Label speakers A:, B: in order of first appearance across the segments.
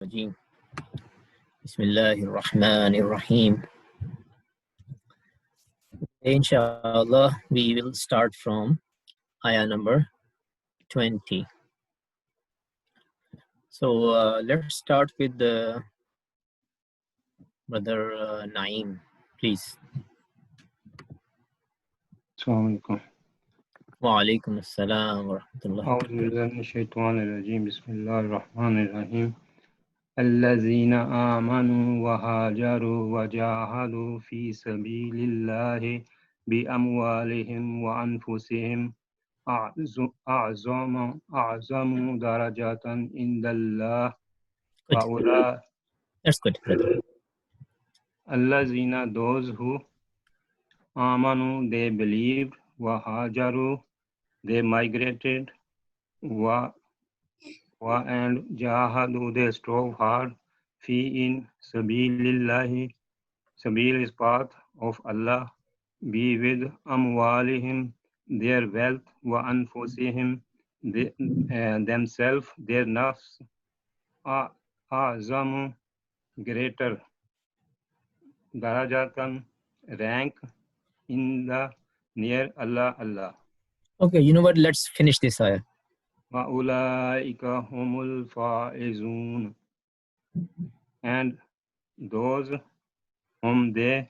A: الرجيم. بسم الله الرحمن الرحيم. Inshallah, we will start from ayah number 20. So let's start with the brother Naeem, please.
B: Assalamualaikum.
A: Wa alaikum assalam wa rahmatullah.
B: أعوذ بالله من الشيطان الرجيم بسم الله الرحمن الرحيم الذين آمنوا وهاجروا وجاهدوا في سبيل الله بأموالهم وأنفسهم أعظم درجة عند الله وأولئك
A: That's good, brother.
B: الذين those who آمنوا they believed وهاجروا they migrated and jahadu they strove hard fi in sabilillahi. Sabil is path of Allah. Be with amwalihim their wealth wa anfusihim themselves their nafs azamu greater darajatan rank in the near Allah.
A: Okay, you know what? Let's finish this ayah.
B: وَأُولَٰئِكَ هُمُ الْفَائِزُونَ and those whom they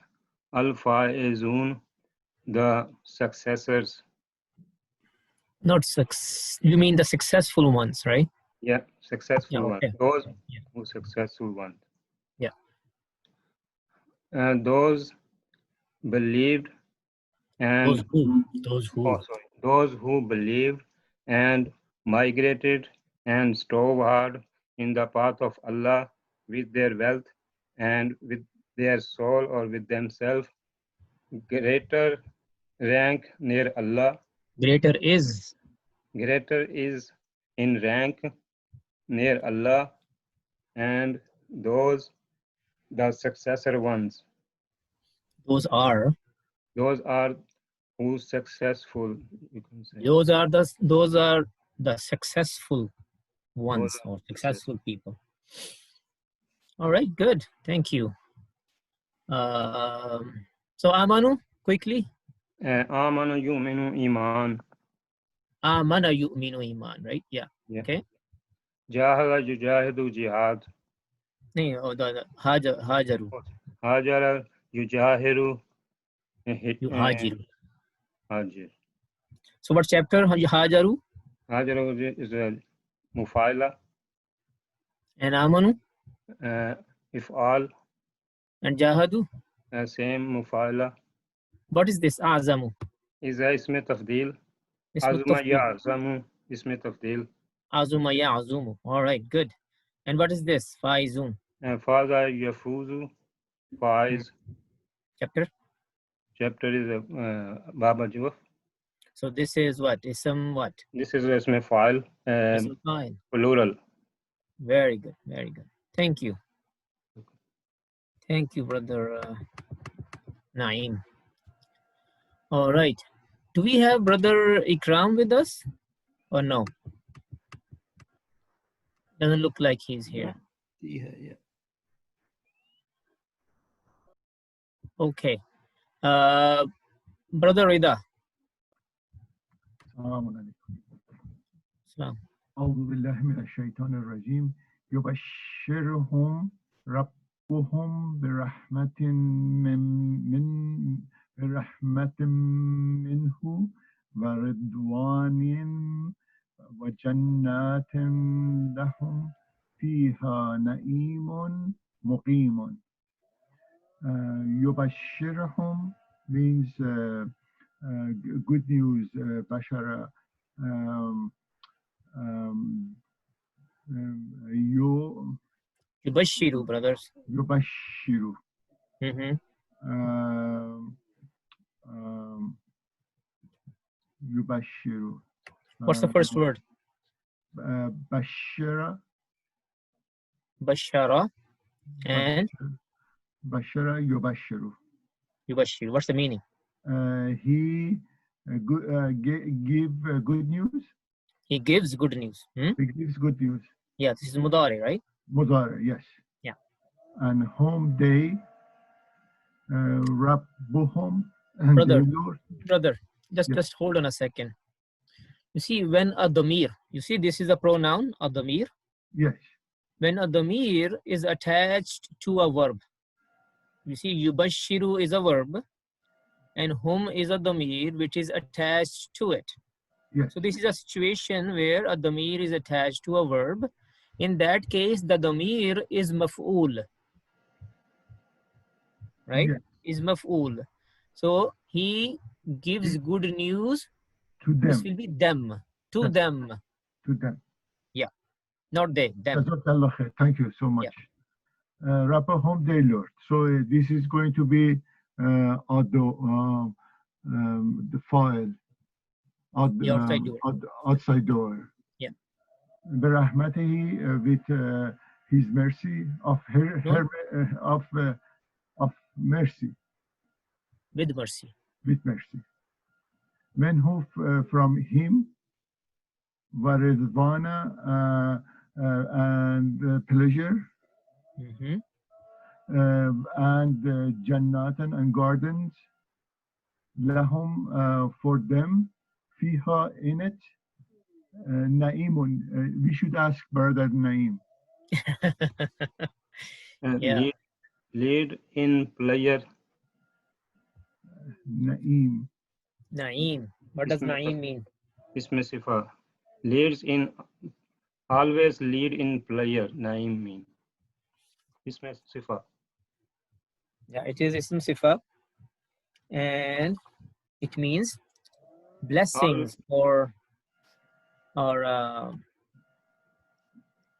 B: al-faizun the successors.
A: Not you mean the successful ones, right?
B: Yeah, successful
A: Yeah, okay.
B: ones. Those
A: Yeah.
B: who successful ones.
A: Yeah.
B: And those believed and those who believed and migrated and strove hard in the path of Allah with their wealth and with their soul or with themselves, greater rank near Allah.
A: Greater is
B: In rank near Allah, and those the successor ones.
A: Those are
B: who successful, you can say.
A: Those are the successful ones or successful people. All right, good. Thank you. So Amanu, quickly.
B: Amanu yu'minu iman.
A: Amana yu'minu iman, right? Yeah. Okay.
B: Jahada yujahidu jihad.
A: No, the hajaru.
B: Hajara yujahiru.
A: Hajiru.
B: Hajir.
A: So what chapter? Hajaru?
B: Hajaru is a mufaila.
A: And Amanu?
B: If all.
A: And Jahadu?
B: Same mufaila.
A: What is this? Azamu.
B: Is a isme tafdil. Azuma ya azamu isme tafdil.
A: Azuma ya azumu. All right, good. And what is this? Faizun.
B: Faza yafuzu. Faiz.
A: Chapter is
B: Baba Juf.
A: So this is what? Ism what?
B: This is isme file. Plural.
A: Very good. Very good. Thank you. Thank you, brother Naeem. All right. Do we have brother Ikram with us or no? Doesn't look like he's here.
B: Yeah.
A: Okay. Brother Rida. Salam.
C: أعوذ بالله من الشيطان الرجيم يبشرهم ربهم برحمة منه ورضوان وجنات لهم فيها نعيم مقيم. يبشرهم means good news. Bashara.
A: Yubashiru, brothers.
C: Yubashiru. Yubashiru.
A: What's the first word?
C: Bashara.
A: Bashara. And?
C: Bashara Yubashiru.
A: Yubashiru. What's the meaning?
C: He give good news.
A: He gives good news.
C: He gives good news.
A: Yeah, this is Mudari, right?
C: Mudari, yes.
A: Yeah.
C: And whom they, Rabbuhum, and
A: Brother,
C: their Lord.
A: brother,
C: Yes.
A: just hold on a second. You see, when a damir, you see this is a pronoun, a damir.
C: Yes.
A: When a damir is attached to a verb, you see, yubashiru is a verb, and hum is a damir which is attached to it.
C: Yes.
A: So this is a situation where a damir is attached to a verb. In that case, the damir is maf'ul, right?
C: Yes.
A: Is maf'ul. So he gives good news.
C: To
A: This
C: them.
A: will be them. To
C: Yes.
A: them.
C: To them.
A: Yeah. Not they, them.
C: Jazakallah khair. Thank you so much. Rabbuhum, their Lord. So this is going to be the file.
A: The outside door.
C: Outside door.
A: Yeah.
C: Birahmatihi, with his mercy of of mercy,
A: With mercy.
C: with mercy. Men who from him waridwana and pleasure
A: Mhm.
C: and jannatan and gardens lahum for them fiha in it naimun. We should ask brother Naim.
A: Yeah.
B: Lead in pleasure.
C: Naim.
A: Naeem. What does Naeem mean?
B: Isme sifa. Leads in, always lead in pleasure. Naim mean. Isme sifa.
A: Yeah, it is ism sifa, and it means blessings or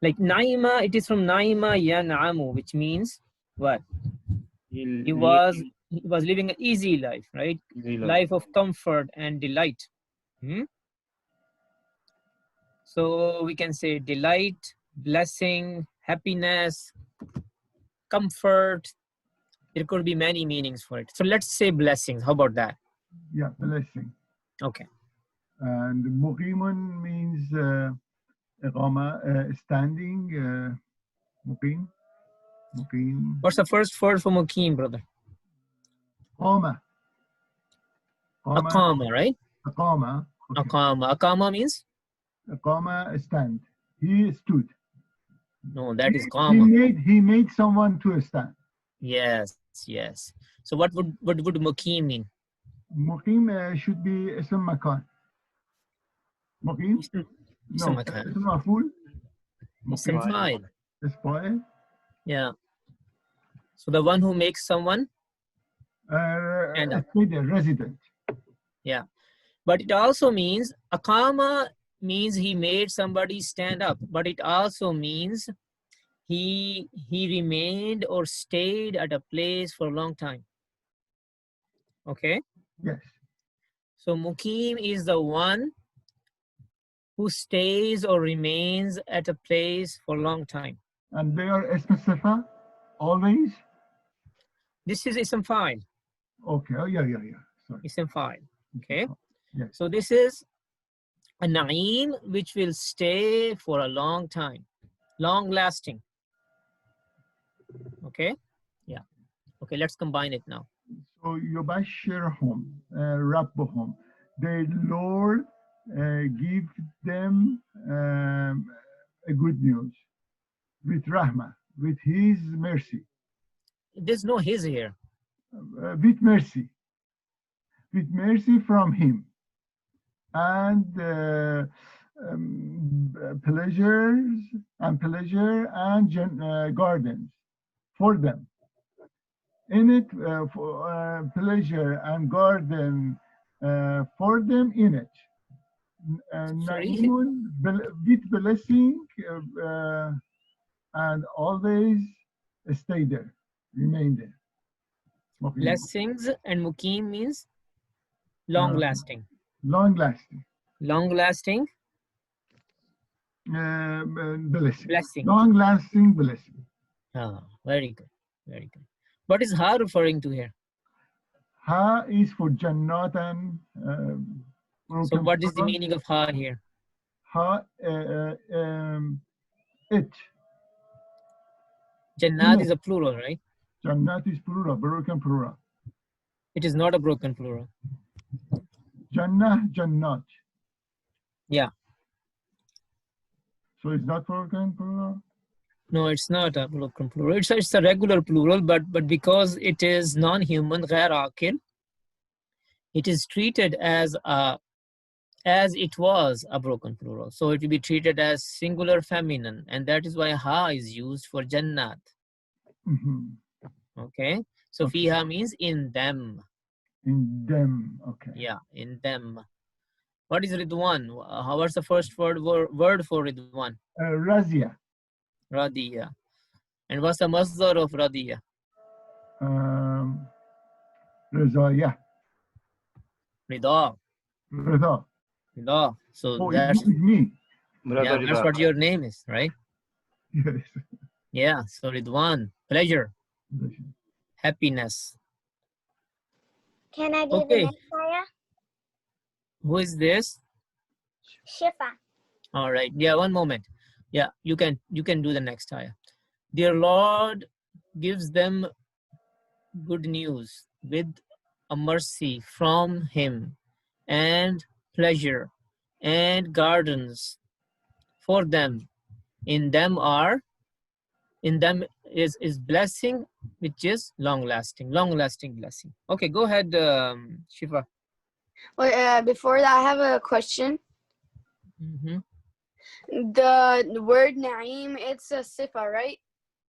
A: like naima. It is from naima yan'amu, which means what? He was living an easy life, right? Life of comfort and delight. So we can say delight, blessing, happiness, comfort. There could be many meanings for it. So let's say blessings. How about that?
C: Yeah, blessing.
A: Okay.
C: And muqimun means iqama, standing. Muqim. Muqim.
A: What's the first word for muqim, brother?
C: Qama.
A: Aqama, right?
C: Aqama. Okay.
A: Aqama. Aqama means?
C: Aqama, stand. He stood.
A: No, that is qama.
C: He made someone to stand.
A: Yes, yes. So what would muqim mean?
C: Muqim should be ism makan. Muqim?
A: Ism
C: No,
A: makan.
C: ism maf'ul.
A: Ism fa'il.
C: Is fa'il.
A: Yeah. So the one who makes someone
C: and a resident.
A: Yeah. But it also means aqama means he made somebody stand up, but it also means he remained or stayed at a place for a long time. Okay?
C: Yes.
A: So muqim is the one who stays or remains at a place for a long time.
C: And they are ism sifa always?
A: This is ism fa'il.
C: Okay. Oh, yeah. Sorry.
A: Ism fa'il. Okay?
C: Yes.
A: So this is a na'im which will stay for a long time, long lasting. Okay? Yeah. Okay, let's combine it now.
C: So yubashirhum, rabbuhum. The Lord give them a good news with rahmah, with his mercy.
A: There's no his here.
C: With mercy from him. And pleasure and gardens for them. In it, pleasure and garden for them in it. Na'imun, with blessing and always stay there, remain there.
A: Blessings and muqim means long lasting.
C: Long lasting.
A: Long lasting.
C: Blessing. Long lasting blessing.
A: Ah, very good. Very good. What is ha referring to here?
C: Ha is for Jannatan.
A: So what is the meaning of ha here?
C: Ha, it.
A: Jannat is a plural, right?
C: Jannat is plural, broken plural.
A: It is not a broken plural.
C: Jannah, Jannat.
A: Yeah.
C: So it's not broken plural?
A: No, it's not a broken plural. It's a regular plural, but because it is non-human, ghair aqil, it is treated as it was a broken plural. So it will be treated as singular feminine, and that is why ha is used for jannat. Okay. So
C: Okay.
A: fiha means in them.
C: In them, okay.
A: Yeah, in them. What is Ridwan? What's the first word for Ridwan?
C: Razia.
A: Radiya. And what's the masdar of radiya?
C: Razaya.
A: Rida.
C: Rida.
A: Rida. So
C: Oh,
A: that's
C: it's me.
B: Brother
A: that's
B: Rida.
A: what your name is, right?
C: Yes.
A: Yeah. So Ridwan, pleasure, happiness.
D: Can I do the
A: Okay.
D: next ayah?
A: Who is this?
D: Shifa.
A: All right. Yeah, one moment. Yeah, you can do the next ayah. Their Lord gives them good news with a mercy from him and pleasure and gardens for them. In them is blessing, which is long lasting blessing. Okay, go ahead, Shifa.
E: Wait, before that, I have a question. The word na'im, it's a sifa, right?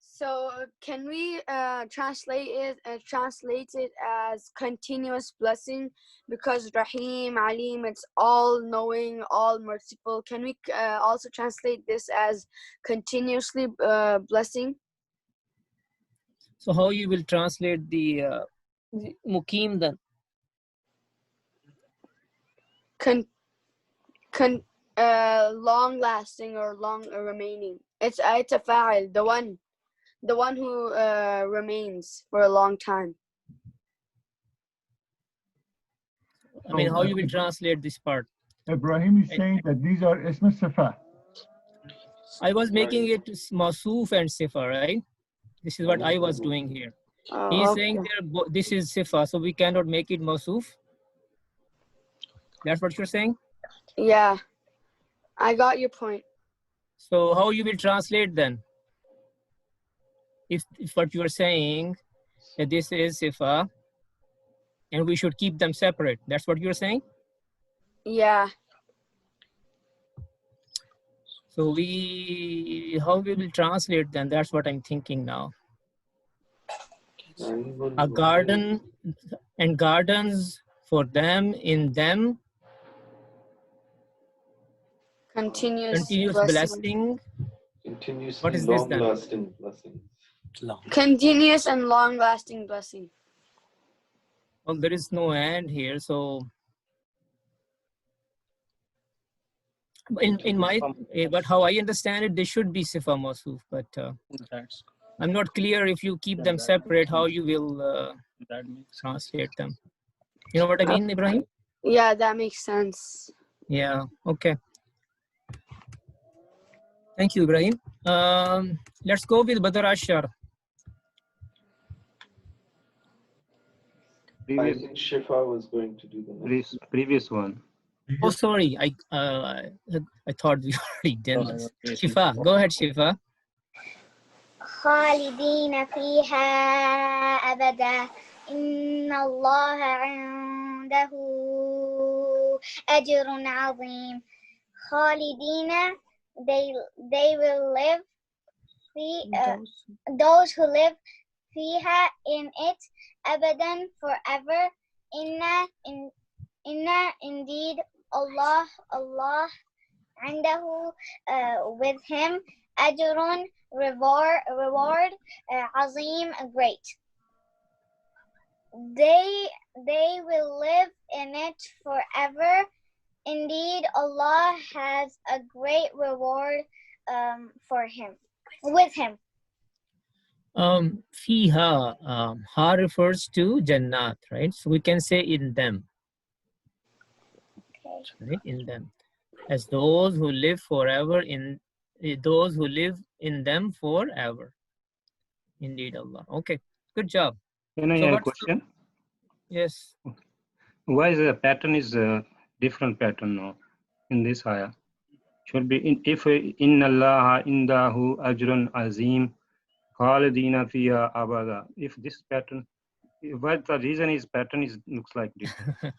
E: So can we translate it as continuous blessing? Because Rahim, Alim, it's all knowing, all merciful. Can we also translate this as continuously blessing?
A: So how you will translate the mukim then?
E: Long lasting or long remaining. It's a fa'il, the one who remains for a long time.
A: I mean, how you will translate this part?
C: Ibrahim is saying that these are ism sifa.
A: I was making it masuf and sifa, right? This is what I was doing here. He's saying this is sifa, so we cannot make it masuf. That's what you're saying?
E: Yeah, I got your point.
A: So how you will translate then? If what you are saying that this is sifa and we should keep them separate, that's what you're saying?
E: Yeah.
A: So how we will translate then? That's what I'm thinking now. A garden and gardens for them, in them.
E: Continuous
A: blessing. What is this then?
F: Long-lasting blessings.
E: Continuous and long-lasting blessing.
A: Well, there is no end here, so in my but how I understand it, they should be sifa masuf, but I'm not clear if you keep them separate, how you will translate them. You know what I mean, Ibrahim?
E: Yeah, that makes sense.
A: Yeah, okay. Thank you, Ibrahim. Let's go with Badr Ashar.
F: I think Shifa was going to do the next.
B: Previous one.
A: Oh, sorry. I thought we already did this. Shifa, go ahead, Shifa.
D: خالدين فيها أبدا إن الله عنده أجر عظيم. خالدين, they will live. Those who live فيها, in it, abadan, forever. Inna, indeed, Allah عنده, with him, ajrun, reward, azim, great. They will live in it forever. Indeed, Allah has a great reward for him, with him.
A: Fiha, ha refers to Jannat, right? So we can say in them. Okay. Right? In them. As those who live forever those who live in them forever. Indeed Allah. Okay, good job.
B: Can I
A: So
B: have a
A: what's the,
B: question?
A: yes,
B: Why is the pattern is a different pattern now in this ayah? Should be if inna Allah indahu ajrun azim khalidina fiha abada. If this pattern, what the reason is pattern is looks like different.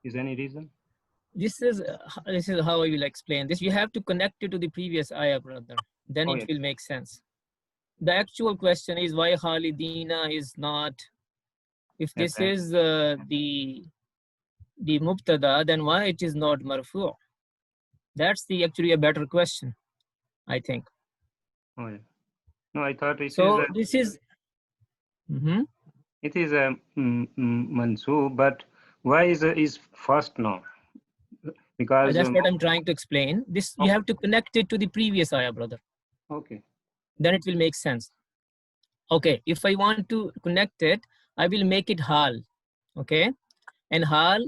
B: Is any reason?
A: this is how I will explain this. You have to connect it to the previous ayah, brother. Then
B: Oh,
A: it
B: yes.
A: will make sense. The actual question is why Khalidina is not. If this
B: Okay.
A: is the mubtada, then why it is not marfu'? That's the actually a better question, I think.
B: Oh, yeah. No, I thought it
A: So
B: is.
A: this is.
B: It is a mansub, but why is first now? Because
A: That's what I'm trying to explain. This you have to connect it to the previous ayah, brother.
B: okay.
A: Then it will make sense. Okay, if I want to connect it, I will make it hal. Okay, and hal,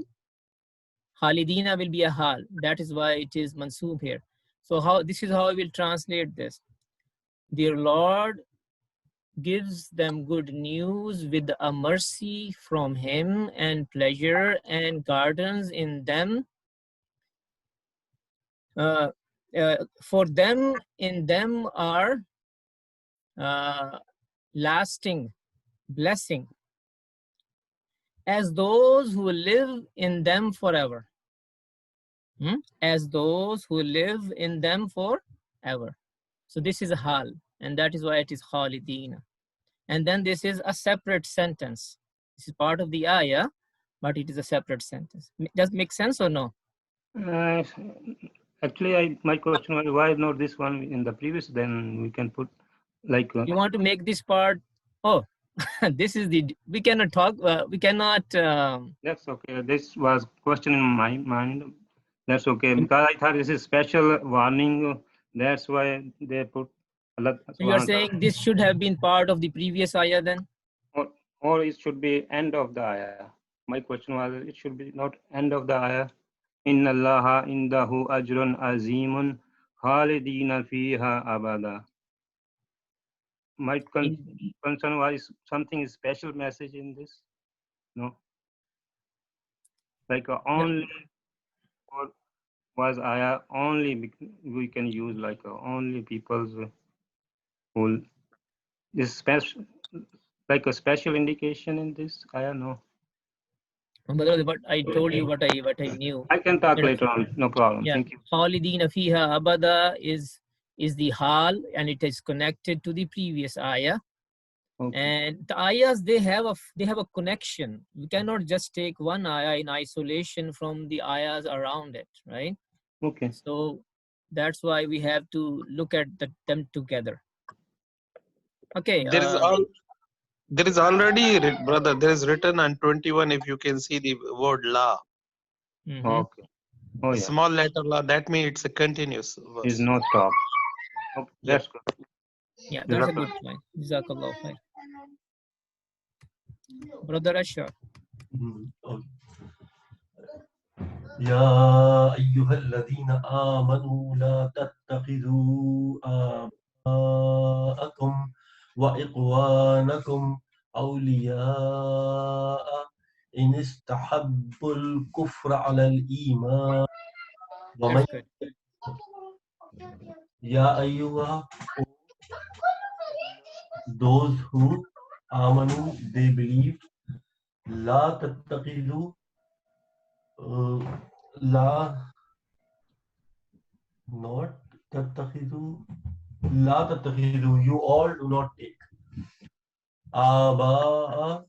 A: Khalidina will be a hal. That is why it is mansub here. So how this is how I will translate this. Their Lord gives them good news with a mercy from him and pleasure and gardens in them. For them, in them are lasting blessing, as those who live in them forever. As those who live in them forever. So this is a hal, and that is why it is khalidina. And then this is a separate sentence. This is part of the ayah, but it is a separate sentence. Does it make sense or no?
B: Actually, my question was why not this one in the previous? Then we can put like.
A: You want to make this part? Oh, this is the we cannot talk. We cannot.
B: That's okay. This was question in my mind. That's okay because I thought this is special warning. That's why they put.
A: You are saying this should have been part of the previous ayah then?
B: Or it should be end of the ayah. My question was it should be not end of the ayah. Inna Allaha indahu ajrun azimun khalidina fiha abada. My concern was something special message in this. No, like only or was ayah only we can use like only people's who is special like a special indication in this ayah. No.
A: But I told you what I knew.
B: I can talk later on. No problem.
A: Yeah.
B: Thank you.
A: Khalidina fiha abada is the hal, and it is connected to the previous ayah. Okay. And the ayahs they have a connection. We cannot just take one ayah in isolation from the ayahs around it, right?
B: Okay.
A: So that's why we have to look at them together. Okay.
G: There is already, brother, there is written on 21 if you can see the word la.
B: Okay. Oh, yeah.
G: Small letter la, that means it's a continuous verse.
B: There's no stop. Oh, that's good.
A: Yeah, that's a good point. Jazakallah khair. Brother Ashraf.
H: يا أيها الذين آمنوا لا تتخذوا آباءكم وإخوانكم أولياء إن استحبوا الكفر على الإيمان ومن يا أيها those who آمنوا they believed لا تتخذوا لا not تتخذوا لا تتخذوا you all do not take آباء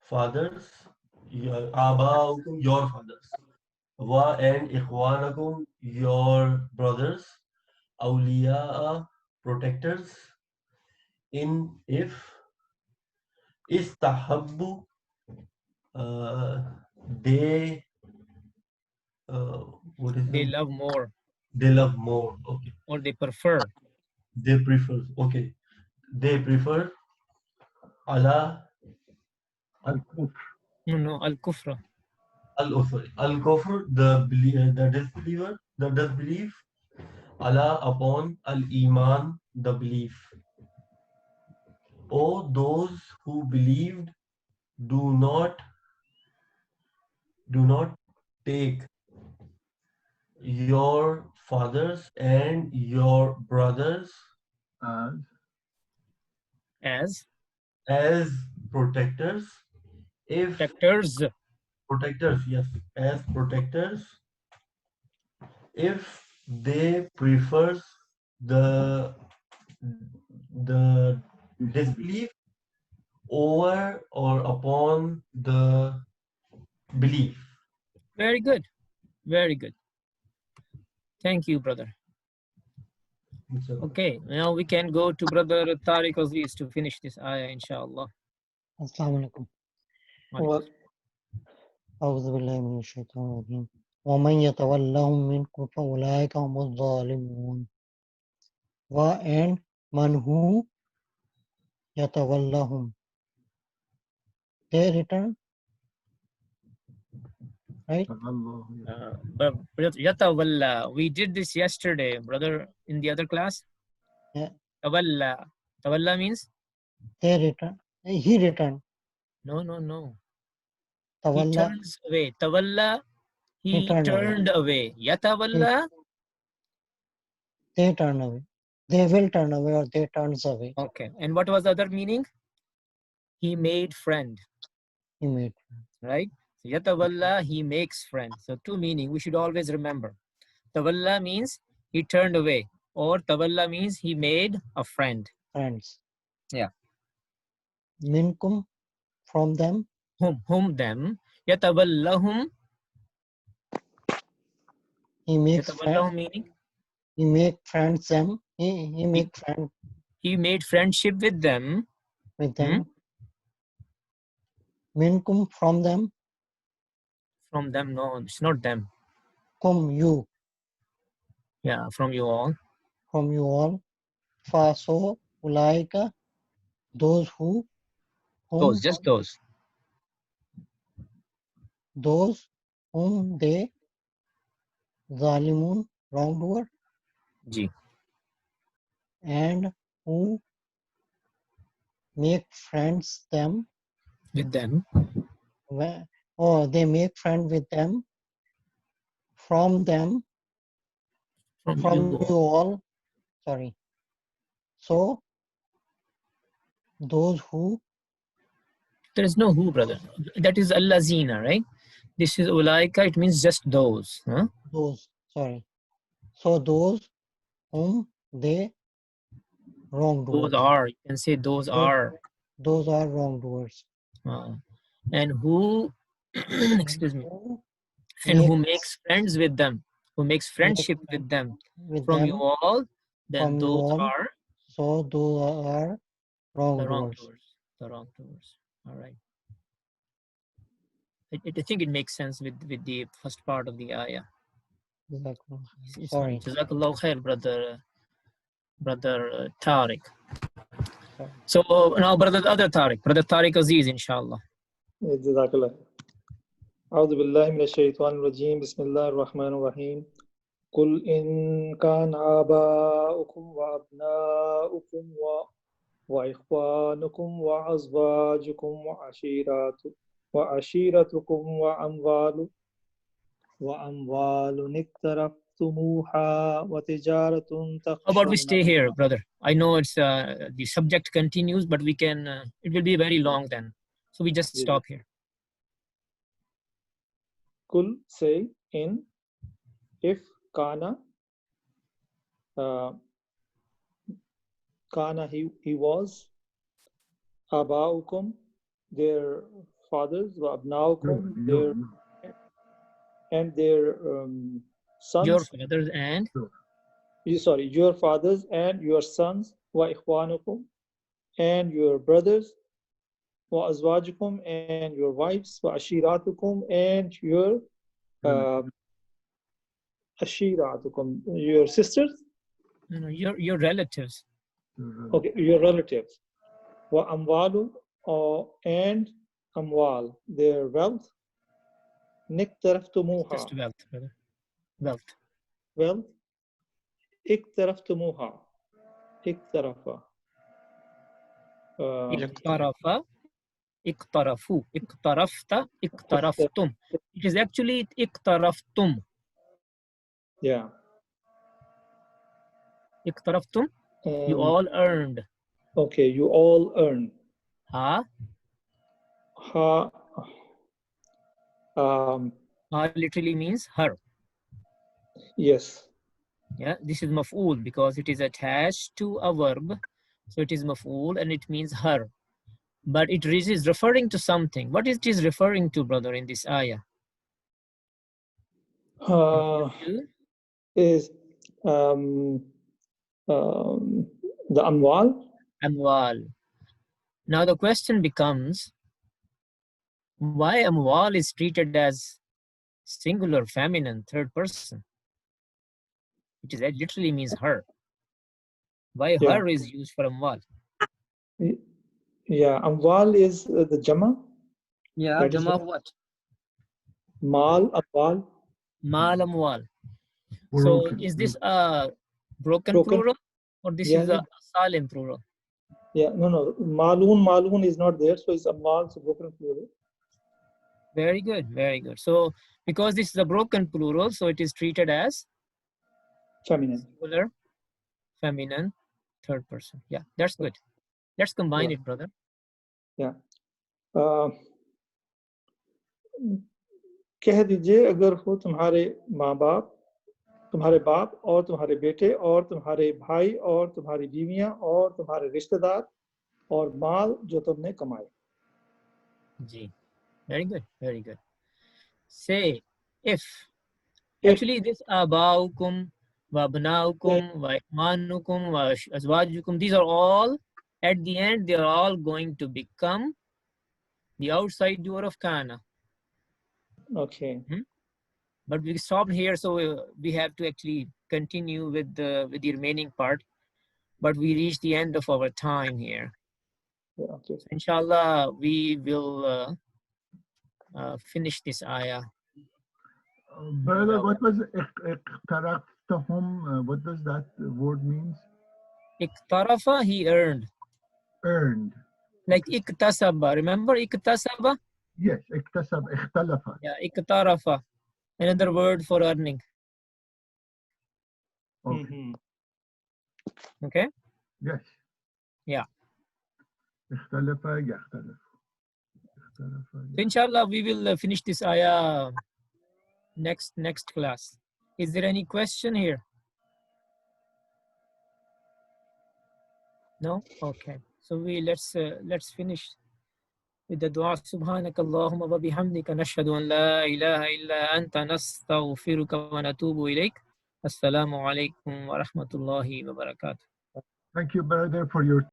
H: fathers آباؤكم your fathers and إخوانكم your brothers أولياء protectors in if استحبوا they what is
A: they love more.
H: They love more. Okay.
A: Or they prefer.
H: They prefer. Okay. They prefer ala
A: no al-kufra.
H: Al-kufr, the disbeliever, the disbelief, Allah upon al-Iman, the belief. O those who believed, do not take your fathers and your brothers
C: as
H: as protectors, if
A: Protectors.
H: protectors, yes, as protectors, if they prefers the disbelief over or upon the belief.
A: Very good. Very good. Thank you, brother. Okay, now we can go to brother Tariq Aziz to finish this ayah, inshallah.
I: Assalamu alaikum.
A: Alaikum.
I: أعوذ بالله من الشيطان الرجيم ومن يتولهم منكم فأولئك هم الظالمون. And man who يتولهم, they return, right?
A: Yatawalla. We did this yesterday, brother, in the other class.
I: Yeah.
A: Tawalla. Tawalla means?
I: They return. He returned.
A: No, no, no. He
I: Tawalla,
A: turns away. Tawalla, he turned away. Yatawalla,
I: they turn away. They will turn away or they turns away.
A: okay. And what was the other meaning? He made friend,
I: He made.
A: right? So Yatawalla, he makes friend. So two meaning we should always remember. Tawalla means he turned away, or Tawalla means he made a friend.
I: Friends.
A: Yeah.
I: Minkum, from them.
A: Whom them. Yatawallahum.
I: He makes
A: Yatawallahum
I: friends.
A: meaning?
I: He make friends them. He make friend
A: He made friendship with them.
I: with them. Minkum, from them.
A: From them, no, it's not them.
I: Kum, you.
A: Yeah, from you all.
I: From you all. Faso, ulaika, those who.
A: Those, just those.
I: Those whom they. Zalimun, wrongdoer.
A: Ji.
I: And who make friends them.
A: With them.
I: Or they make friend with them. From them. From you all. Sorry. So, those who.
A: There is no who, brother. That is allazina, right? This is ulaika, it means just those. Huh?
I: Those, sorry. So those whom they wrongdoers.
A: Those are, you can say those are.
I: Those are wrongdoers.
A: And who, excuse me, and who makes friends with them, who makes friendship with them. From you all, then those are.
I: So those are wrongdoers.
A: The wrongdoers. All right. I think it makes sense with the first part of the ayah.
I: Sorry.
A: Jazakallah khair, brother Tariq. So now brother Tariq Aziz, inshallah.
F: Jazakallah. أعوذ بالله من الشيطان الرجيم بسم الله الرحمن الرحيم قل إن كان آباؤكم وأبناؤكم وإخوانكم وأزواجكم وعشيرتكم وأموال اقترفتموها وتجارة تخشون.
A: How about we stay here, brother? I know it's the subject continues, but we can. It will be very long then, so we just stop here.
F: Kul, say, in, if, kana, kana, he was, abaukum, their fathers, wa abnaukum, and their sons.
A: Your fathers and?
F: Your fathers and your sons, wa ikhwanukum, and your brothers, wa azwajukum, and your wives, wa ashiratukum, and your ashiratukum, your sisters.
A: No, your relatives.
F: Okay, your relatives. Wa amwalu, and amwal, their wealth. Niktaraftumuha.
A: Just wealth, brother. Wealth.
F: Wealth. اقترفتموها. اقترف.
A: اقترف, اقترفوا, اقترفت, اقترفتم. It is actually اقترفتم.
F: Yeah.
A: اقترفتم, you all earned.
F: Okay, you all earn.
A: Ha,
F: Ha.
A: ha literally means her.
F: Yes.
A: Yeah, this is maf'ul because it is attached to a verb. So it is maf'ul and it means her. But it is referring to something. What it is referring to, brother, in this ayah?
F: Is the amwal.
A: Amwal. Now the question becomes, why amwal is treated as singular, feminine, third person? It literally means her. Why her is used for amwal?
F: Yeah, amwal is the jama.
A: Yeah, jama of what?
F: Mal, amwal.
A: Mal, amwal. So is this a broken plural or this is a salim plural?
F: Yeah, no. Malun is not there, so it's amwal, so broken plural.
A: Very good, very good. So because this is a broken plural, so it is treated as
F: feminine.
A: Singular, feminine, third person. Yeah, that's good. Let's combine it, brother.
F: Yeah. कह दीजिए अगर हो तुम्हारे माँ बाप, तुम्हारे बाप और तुम्हारे बेटे और तुम्हारे भाई और तुम्हारी बीवियां और तुम्हारे रिश्तेदार और माल जो तुमने कमाए.
A: जी, very good, very good. Say if. Actually, this abaukum, wa abnaukum, wa ikhwanukum, wa azwajukum, these are all, at the end, they are all going to become the outside door of kana.
F: Okay.
A: But we stopped here, so we have to actually continue with the remaining part. But we reached the end of our time here.
F: Yeah, okay.
A: So inshallah, we will finish this ayah.
C: Brother, what was iqtaraftahum? What does that word mean?
A: Iqtarafa, he earned.
C: Earned.
A: Like iktasaba. Remember iktasaba?
C: Yes, iktasab, ikhtalafa.
A: Yeah, iqtarafa. Another word for earning.
C: Okay.
A: Okay?
C: Yes.
A: Yeah.
C: Ikhtalafa, yakhtalafu.
A: So inshallah, we will finish this ayah next class. Is there any question here? No? Okay. So let's finish with the dua. Subhanaka Allahumma wa bihamdika nashhadu an la ilaha illa anta nastaghfiruka wa natubu ilayk. Assalamu alaikum wa rahmatullahi wa barakatuh.
C: Thank you, brother, for your